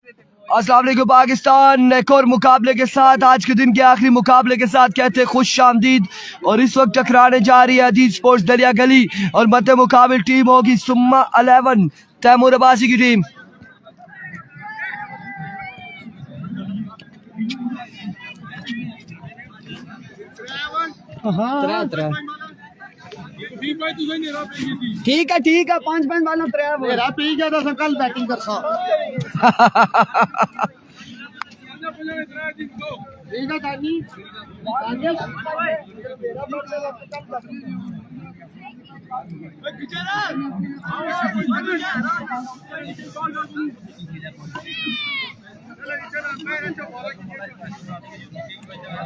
अस्सलाम वालेकुम पाकिस्तान, एक और मुकाबले के साथ आज के दिन के आखिरी मुकाबले के साथ कहते हैं खुश आमदीद। और इस वक्त टकराने जा रही है अजीज स्पोर्ट्स दरिया गली और मध्य मुकाबिल टीम होगी सुम्मा 11 तैमूर अब्बासी की टीम। ठीक है 5-5 वाला तेरा ठीक है तो कल बैटिंग कर सा ठीक है तानी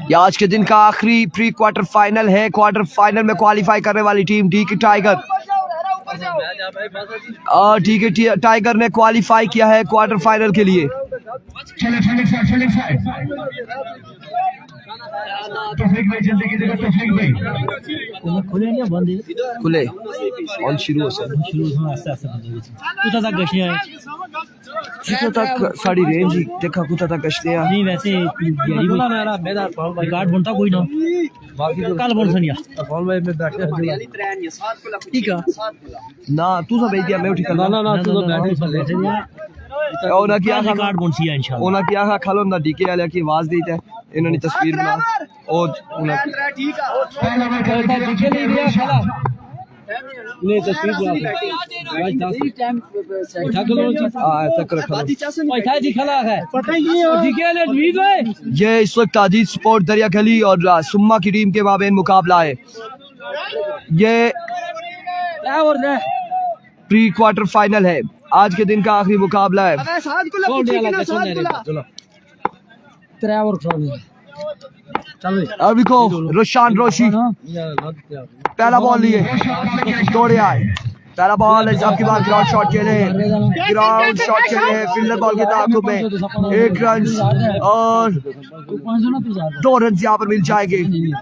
ये आज के दिन का आखिरी प्री क्वार्टर फाइनल है। क्वार्टर फाइनल में क्वालिफाई करने वाली टीम डी के टाइगर। ठीक है, टाइगर ने क्वालिफाई किया है क्वार्टर फाइनल के लिए। खुले ऑन शुरू हो तक साड़ी रेंज ही देखा कुछ तक गश्ते नहीं वैसे रिकॉर्ड बनता कोई ना बाकी तो कल बोल सुनिया फॉल में बैठे ठीक है ना तू सब दिया मैं ठीक ना तू तो बैठे और ना किया रिकॉर्ड बन सी इंशाल्लाह ओना किया खा खालो ना डीके वाले की आवाज दी है इन्होंने तस्वीर बना और ठीक है नहीं तस्वीर ये इस वक्त अजीज स्पोर्ट दरिया गली और सुम्मा की टीम के माबेन मुकाबला है। ये प्री क्वार्टर फाइनल है, आज के दिन का आखिरी मुकाबला है। अभी को रोशान रोशी पहला बॉल लिए दौड़े आए। पहला बॉल है आपकी बात ग्राउंड शॉट खेले फील्डर बॉल के ताक़ुब में 1 रन और 2 रन यहाँ पर मिल जाएंगे।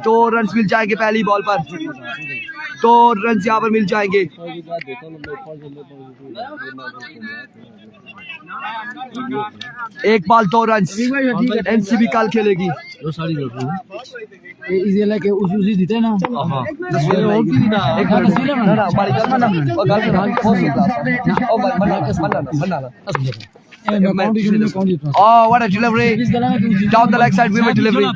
2 रन मिल जाएंगे पहली बॉल पर, 2 रन यहाँ पर मिल जाएंगे। एक बॉल 2 रन। एनसीबी कल खेलेगी। Oh, what a delivery! Down the leg side, we were delivery.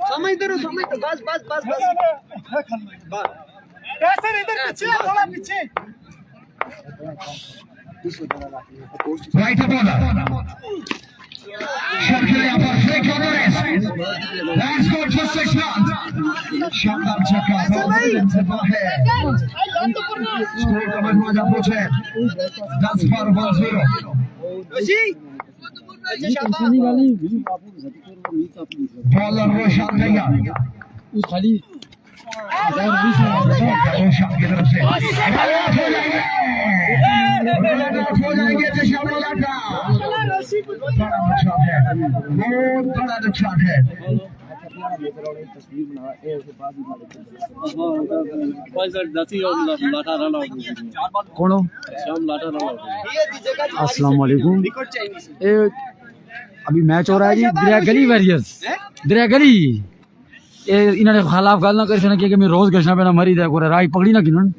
समय इधर बस कैसे इधर पीछे थोड़ा पीछे राइट बॉलर शर्किया पर फ्लिक ऑनरेस लेट्स गो टू 6 रन शानदार छक्का से बाहर स्कोर का मजा पूछे 10 पर 1-0 बॉलर रोशन भैया उस खाली रोशन की तरफ से हो जाएंगे बड़ा नुकसान है, बहुत बड़ा नुकसान है। कौन हो? अस्सलाम वालेकुम। अभी मैच हो रहा है जी दरिया गली वॉरियर्स दरिया गली। इन्होंने खिलाफ गल ना कर कि मैं रोज गशना पे ना मरी दे कोरे राई पकड़ी ना किन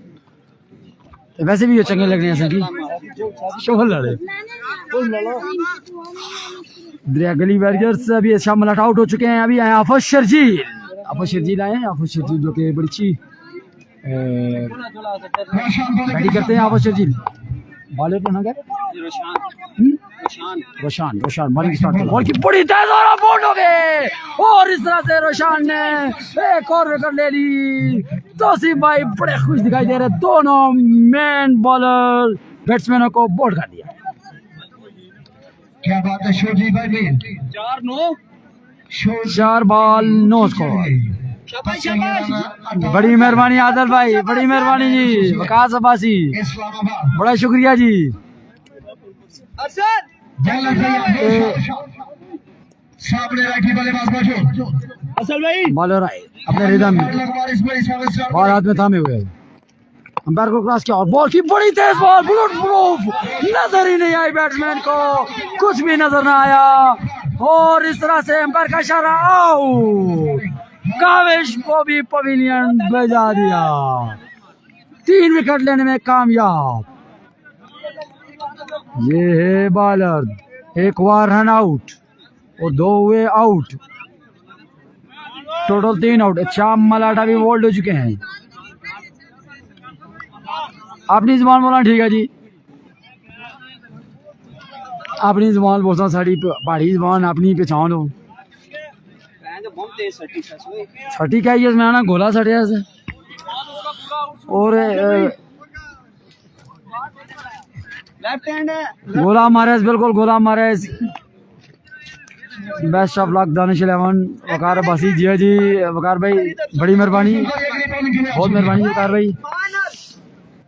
वैसे भी ये चंगे लग रहे हैं सकी शोहल लड़े दरिया गली वॉरियर्स। अभी शाम आउट हो चुके हैं। अभी आए आफत शर्जील आए आफत शर्जील जो कि बड़ी अच्छी बैटिंग करते हैं। आफत शर्जील बॉलर को ना रोशान बॉलिंग स्टार्ट बॉल की बड़ी तेज और आउट हो गए और इस तरह से रोशान ने एक और विकेट ले ली। तौसीफ भाई बड़े खुश दिखाई दे रहे। दोनों मेन बॉलर बैट्समैनों को बोल्ड कर दिया। क्या बात है शोजी भाई 4 बॉल 9 स्कोर। बड़ी मेहरबानी आदल भाई, बड़ी मेहरबानी जी। वकास अब्बासी इस्लामाबाद बड़ा शुक्रिया जी। बॉलर सामने राइटी बल्लेबाज मौजूद। असल भाई बॉलर आए अपने रिदम में, बॉल हाथ में थामे हुए, अंपायर को क्रॉस किया और बॉल की बड़ी तेज बॉल, बुलेट प्रूफ, नजर ही नहीं आई बैट्समैन को, कुछ भी नजर ना आया और इस तरह से अंपायर का इशारा आउट, काविश को भी पवेलियन भेजा दिया, 3 विकेट लेने में कामयाब। ये है बॉलर, एक हुआ रन आउट और 2 हुए आउट, टोटल 3 आउट। श्याम मलाटा भी बोल्ड हो चुके हैं। अपनी जुबान बोलना ठीक है जी, अपनी जुबान बोलता साड़ी पहाड़ी जुबान अपनी पहचान हो। छठी क्या है मैं ना गोला सटिया से और लेफ्ट हैंड है। गोला मारे, बिल्कुल गोला मारे। बेस्ट ऑफ लक दानिश 11, वकार बासी जी जी, वकार भाई बड़ी मेहरबानी, बहुत मेहरबानी वकार भाई।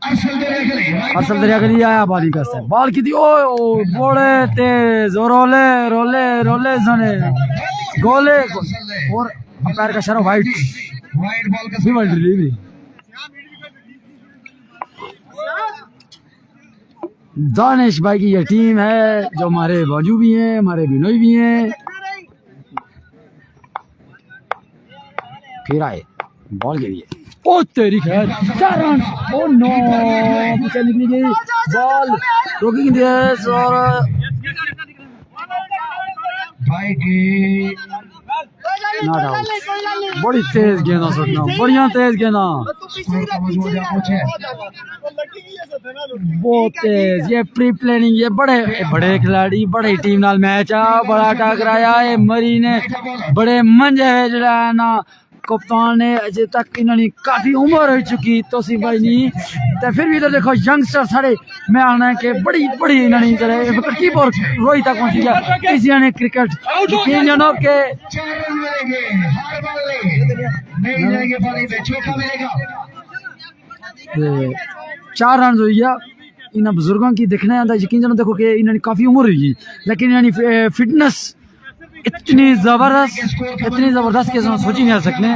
असल दरिया गली आया बॉलिंग करते हैं, बॉल की थी ओ बड़े तेज और रोले रोले रोले जने गोले और अंपायर का शरा वाइट बॉल डिलीवरी। दानिश भाई की ये टीम है जो हमारे बाजू भी हैं, हमारे बिनोई भी हैं। फिर आए बॉल के लिए, ओ तेरी खैर, 4 रन, ओ नो, पीछे निकली गई बॉल, रोकिंग दिस और भाई की नॉट आउट। बड़ी तेज गेंदा सुटना, बढ़िया तेज गेंदा, बहुत तेज। ये प्री प्लानिंग, ये बड़े बड़े खिलाड़ी, बड़ी टीम नाल मैच आ, बड़ा टकराया है मरी ने, बड़े मंजे है जड़ा है ना कप्तान ने, अजे तक इन्होंने काफी उम्र हो चुकी तो सी भाई नहीं, तो फिर भी इधर देखो यंगस्टर सारे मैं आना के बड़ी बड़ी इन्होंने जड़े तरकीब और रोहित तक पहुंची गया किसी ने क्रिकेट यकीन जानो के 4 रन मिलेंगे, हार नहीं जाएंगे, पानी पे चौका मिलेगा। 4 रन हुई है। इन बुजुर्गों की देखने आता यकीन जानो, देखो कि इन्होंने काफी उम्र हुई लेकिन इन्होंने फिटनेस इतनी जबरदस्त कि सोच ही नहीं आ सकते।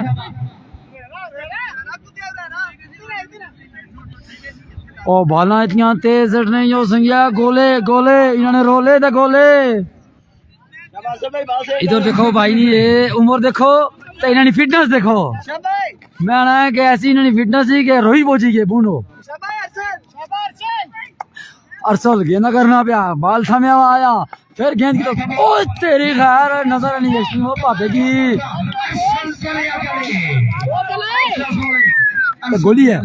और बाला इतनी तेज नहीं हो संगिया, गोले गोले इन्होंने रोले दे गोले। इधर देखो भाई नहीं, ये उम्र देखो तो इन्होंने फिटनेस देखो, मैं आना है कि ऐसी इन्होंने फिटनेस ही के रोही पहुंची के बूनो अरसल गेंदा करना पिया, बाल थामे आया, फिर गेंद की तो ओ तेरी खैर नजर नहीं है वो पापे की तो गोली है,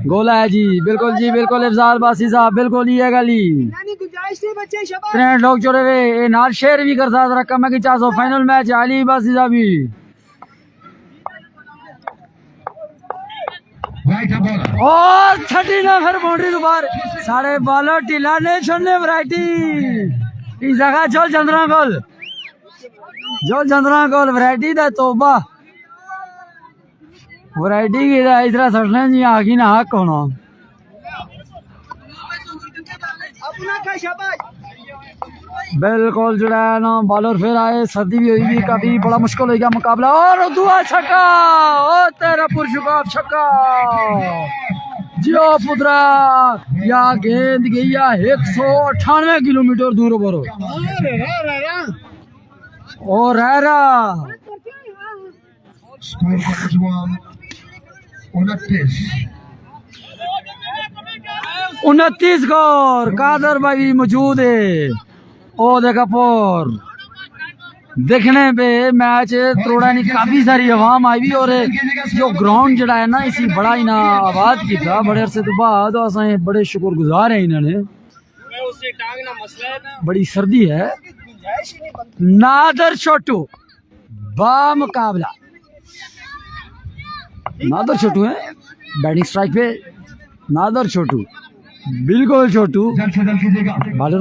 गोला है जी, बिल्कुल जी बिल्कुल। इफजाल बासी साहब बिल्कुल ही है गली, 63 लोग जुड़े हुए नाल शेयर भी कर साथ रकम है कि 400 फाइनल मैच अली बासी साहब भी और 30 ना फिर बाउंड्री दोबारा साढ़े बॉलर टीला ने छोड़ने वैरायटी इस जगह जल चंद्रा गोल वैरायटी दा तोबा वैरायटी की इस तरह सटने जी आगी ना हक होना बिल्कुल जुड़ा है ना। बॉलर फिर आए, सर्दी भी हुई काफी, बड़ा मुश्किल हो गया मुकाबला और दुआ छक्का, ओ तेरा पुरशुकाब छक्का जियो पुत्रा, या गेंद गई 198 किलोमीटर दूर बरो और रहरा 29 स्कोर। कादर भाई मौजूद है, ओ देखा पोर देखने पे मैच थोड़ा नहीं, काफी सारी आवाम आई भी और जो ग्राउंड जड़ा है ना इसी बड़ा ही ना आबाद की था बड़े अरसे तो बाद, असें बड़े शुक्रगुजार हैं इन्होंने, बड़ी सर्दी है। नादर छोटू बा मुकाबला, नादर छोटू है बैटिंग स्ट्राइक पे, नादर छोटू बिल्कुल छोटू बॉलर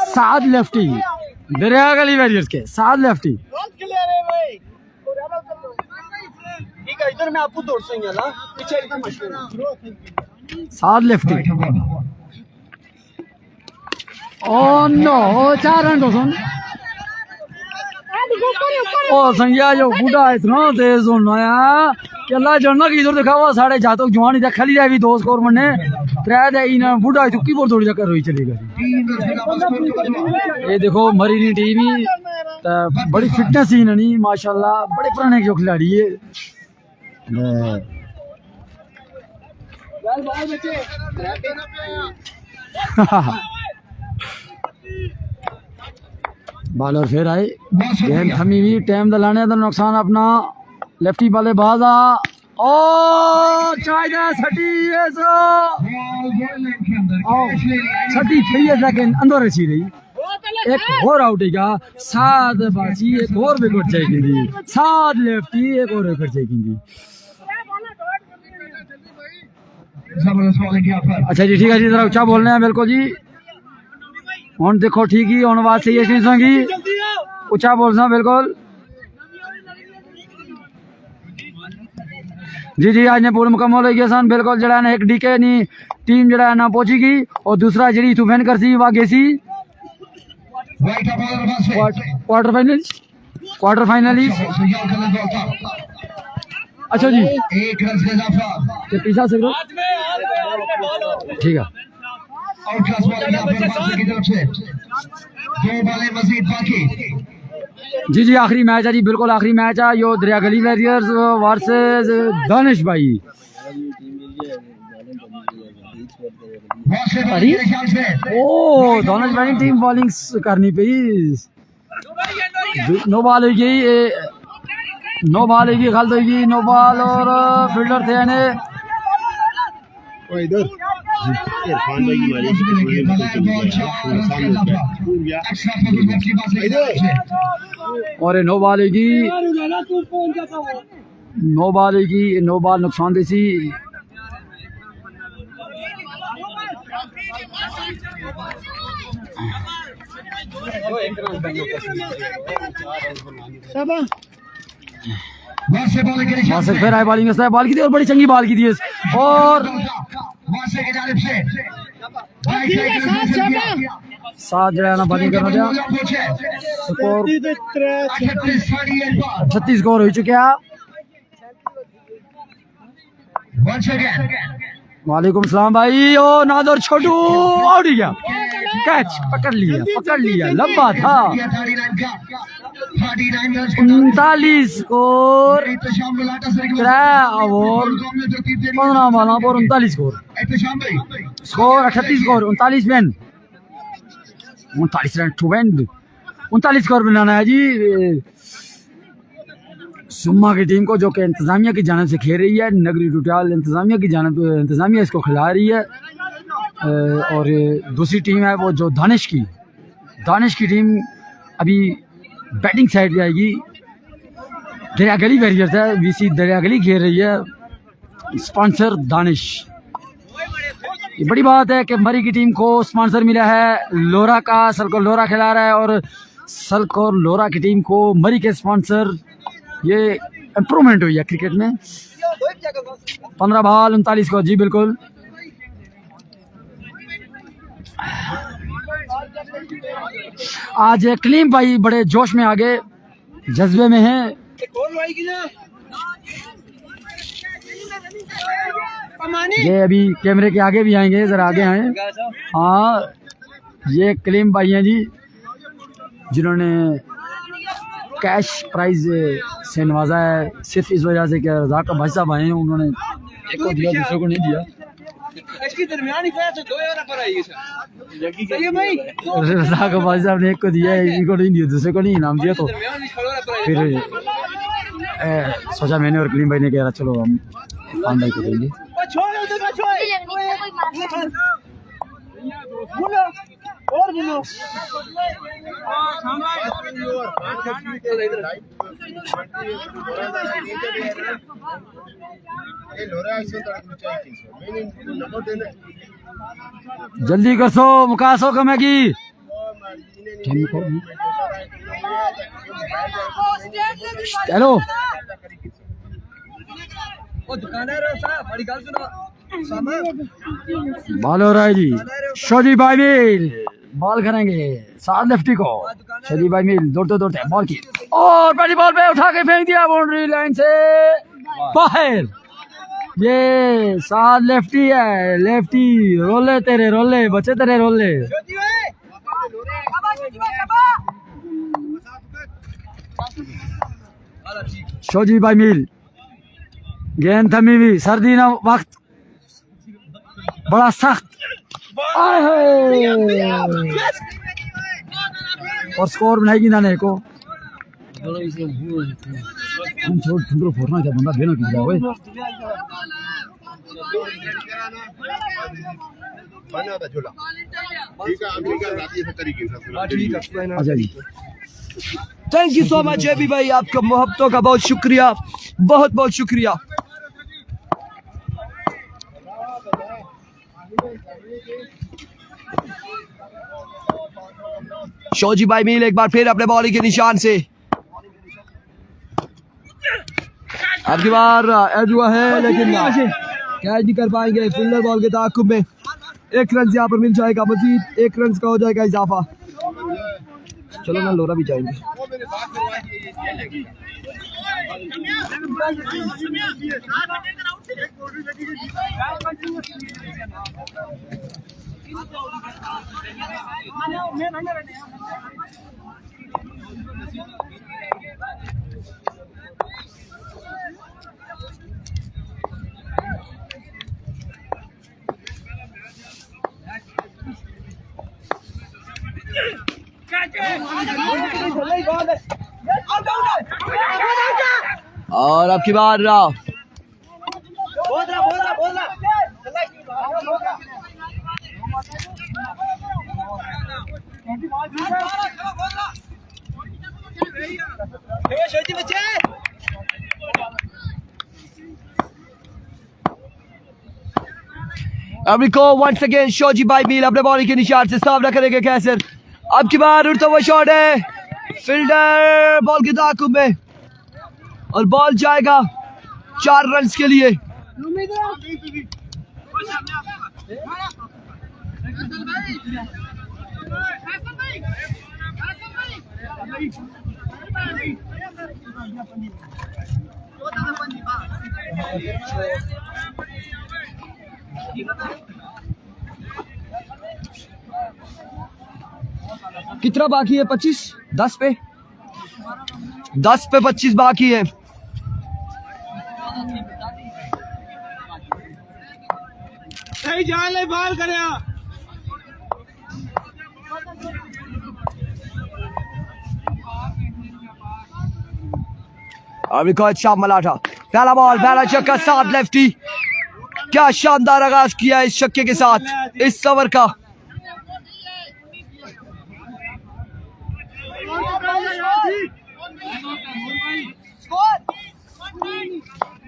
सात लेफ्टी दरिया गली वैरियर्स के 7 लेफ्टी इधर मैं आपको तोड़ सही ना पीछे एकदम मशहूर 7 लेफ्टी ओ नो 4 रन तो सुन ओ संज्ञा जो बूढ़ा इतना तेज होना है कि अल्लाह जानना कि इधर देखा हुआ साढ़े जातक जवान इधर खाली रह भी 2 स्कोर बनने त्रै दे इन बूढ़ा चुकी बोल थोड़ी जगह रोई चलेगा ये देखो मरी नी टीम ही बड़ी फिटनेस ही नहीं माशाल्लाह बड़े पुराने जो खिलाड़ी है बॉलर फिर आए गेंद थमी हुई टाइम दलाने तो नुकसान अपना लेफ्टी वाले बाजा ओ चाइना सटी है सो सटी 3 सेकंड अंदर रची रही एक और आउट है 7 बाजी एक और विकेट चाहिए 7 लेफ्टी एक और विकेट चाहिए अच्छा जी ठीक है जी जरा ऊंचा बोलने हैं बिल्कुल जी हुन देखो ठीक ही हुन बात सही है संगी ऊंचा बोलना बिल्कुल जी जी आज ने पूर्ण मुकम्मल हो गया सन बिल्कुल जड़ा ने एक डीके नी टीम जड़ा ना पहुंचेगी और दूसरा जड़ी तुफैन करसी वा गेसी क्वार्टर फाइनल अच्छा जी एक रन से इजाफा के पीछा से ठीक है आउटकास्ट बॉल यहाँ पर बादशाह की तरफ से 2 बॉलें मजीद बाकी जी जी आखिरी मैच है जी बिल्कुल आखिरी मैच है यो दरिया गली वॉरियर्स वर्सेस दानिश भाई ओ दानिश भाई टीम बॉलिंग करनी पई नो बॉल होगी गलत होगी नो बॉल और फील्डर थे ने इधर इरफान भाई की और नो बॉल होगी नो बॉल नुकसान देसी फिर आए बॉलिंग बॉल की थी और बड़ी चंगी बॉल की थी और 7 जरा ना बॉलिंग करना दिया स्कोर 38 स्कोर हो चुका वालेकुम सलाम भाई ओ नादर छोटू आउट गया कैच पकड़ लिया लंबा था 39 स्कोर 3 ओवर 15 बॉलों पर 39 score 38 score 39 run 39 run to win 39 score बनाना है जी सुम्मा की टीम को जो कि इंतजामिया की जानिब से खेल रही है नगरी टुटियाल इंतजामिया की जानिब इंतजामिया इसको खिला रही है और दूसरी टीम है वो जो दानिश की टीम अभी बैटिंग साइड पे आएगी दरिया गली वॉरियर्स है वीसी दरिया गली खेल रही है स्पॉन्सर दानिश ये बड़ी बात है कि मरी की टीम को स्पॉन्सर मिला है लोरा का सलकोर लोरा खिला रहा है और सलकोर लोरा की टीम को मरी के स्पॉन्सर ये इम्प्रूवमेंट हुई है क्रिकेट में 15 बॉल 39 को जी बिल्कुल आज कलीम भाई बड़े जोश में आगे जज्बे में हैं ये अभी कैमरे के आगे भी आएंगे जरा आगे आए हाँ ये कलीम भाई हैं जी जिन्होंने कैश प्राइज से नवाजा है सिर्फ इस वजह से कि रज़ाक भाई साहब आए हैं उन्होंने एक को दिया दूसरे को नहीं दिया रज़ाक भाई साहब ने एक को दिया इनको नहीं दिया दूसरे को नहीं इनाम दिया तो फिर सोचा मैंने और कलीम भाई ने कहा चलो हम इरफान भाई को देंगे जल्दी कर सो मुकासो कमेगी हेलो बालो राय जी शोजी भाई बॉल करेंगे साथ लेफ्टी को। शरीफ भाई मिल दौड़ते दौड़ते बॉल की और पहली बॉल पे उठा के फेंक दिया बाउंड्री लाइन से बाहर। ये साथ लेफ्टी है, लेफ्टी रोले तेरे रोले बचे तेरे रोले। शोजी भाई मिल गेंद थमी हुई, सर्दी ना वक्त बड़ा सख्त और स्कोर बनाएगी ना को फोड़ना क्या बंदा बेनो की जाओ अच्छा जी। Thank you so much AB भाई, आपका मोहब्बतों का बहुत शुक्रिया, बहुत बहुत शुक्रिया। शोजी भाई मील एक बार फिर अपने बॉलिंग के निशान से, अब की बार एज हुआ है लेकिन कैच नहीं कर पाएंगे। फील्डर बॉल के ताक़ुब में 1 रन यहाँ पर मिल जाएगा, मजीद 1 रन का हो जाएगा इजाफा। चलो ना लोरा भी जाएंगे। और अब की बार अभी को वंस अगेन शोजी भाई मील अपने बॉलिंग के निशान से सामना करेंगे कैसर। अब की बार उड़ता हुआ शॉट है, फील्डर बॉल के ताक़ुब में और बॉल जाएगा 4 रन के लिए। कितना बाकी है? 25, 10 पे 25 बाकी है। जान ले बाल करे अभी को अच्छा मलाठा, पहला बॉल पहला छक्का, 7 लेफ्टी। क्या शानदार आगाज किया इस छक्के के साथ इस ओवर का।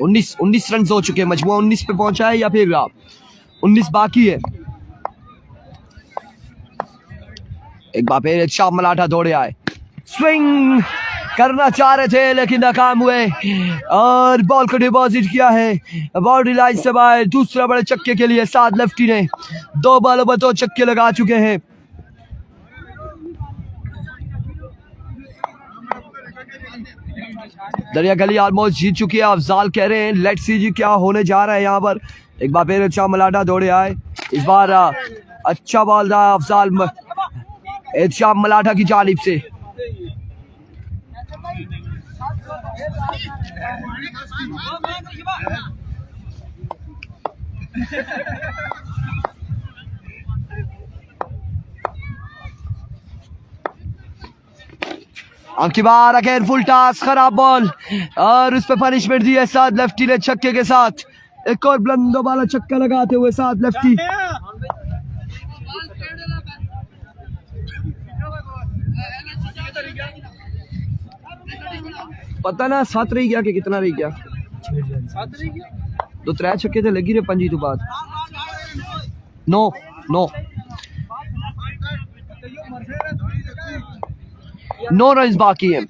19 रन हो चुके हैं, मजमुआ 19 पे पहुंचा है या फिर 19 बाकी है। एक बार फिर शाह मलाठा दौड़े आए, स्विंग करना चाह रहे थे लेकिन नाकाम हुए और बॉल को डिपॉजिट किया है बाउंड्री लाइन से बाहर। दूसरा बड़े छक्के के लिए 7 लेफ्टी ने 2 बॉलों पर 2 छक्के लगा चुके हैं। दरिया गली ऑलमोस्ट जीत चुकी है। अफजाल कह रहे हैं लेट्स सी जी क्या होने जा रहा है यहाँ पर। एक बार फिर अच्छा मलाठा दौड़े आए, इस बार अच्छा बॉल था अफजाल शाह मलाठा की जानिब से। अब की बार अगेन फुल टॉस, खराब बॉल और उस पर पनिशमेंट दी है 7 लेफ्टी ने छक्के के साथ। एक और बुलंदो वाला छक्का लगाते हुए 7 लेफ्टी। पता ना 7 रही गया कि कितना रही गया, 2 3 छक्के थे लगी रहे पंजी तो बाद 9 रन बाकी है।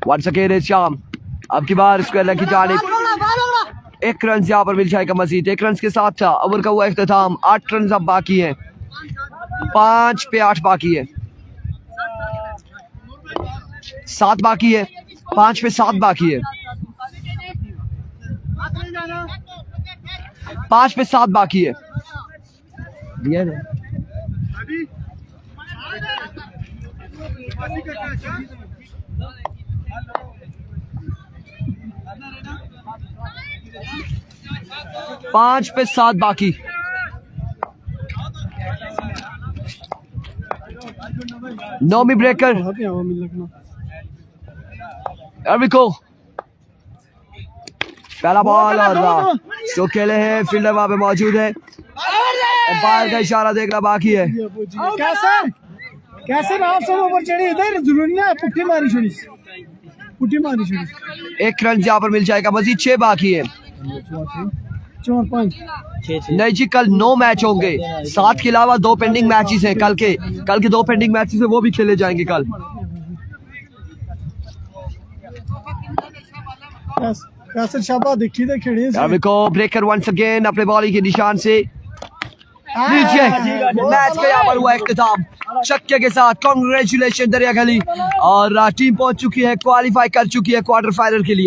वंस अगेन शाम, अब की बार स्क्वायर की जानिब 1 रन यहाँ पर मिल जाएगा मजीद। 1 रन के साथ था ओवर का हुआ इख्तिताम। 8 रन अब बाकी हैं, 5 पे 8 बाकी है, 7 बाकी है, 5 पे 7 बाकी है, 5 पे 7 बाकी है। दिया ना 5 पे 7 बाकी। नौमी ब्रेकर एर्विको, पहला बॉल और जो खेले हैं फील्डर वहां पे मौजूद है। एम्पायर का इशारा देखना बाकी है। कैसे रात से ऊपर चढ़ी, इधर जरूरी ना पुट्ठी मारी छोड़ी, पुट्ठी मारी छोड़ी। 1 रन यहाँ पर मिल जाएगा मजीद। 6 बाकी है। 4 5 नहीं जी, कल 9 मैच होंगे, 7 के अलावा 2 पेंडिंग मैचेस हैं। कल के 2 पेंडिंग मैचेस हैं, वो भी खेले जाएंगे कल। कैसे शाबा देखी थे खिड़ी से। एर्विको ब्रेकर वंस अगेन अपने बॉलिंग के निशान से नीचे। मैच का यहाँ पर हुआ इख्तिताम छक्के के साथ। कांग्रेचुलेशन दरिया गली, और टीम पहुंच चुकी है, क्वालिफाई कर चुकी है क्वार्टर फाइनल के लिए।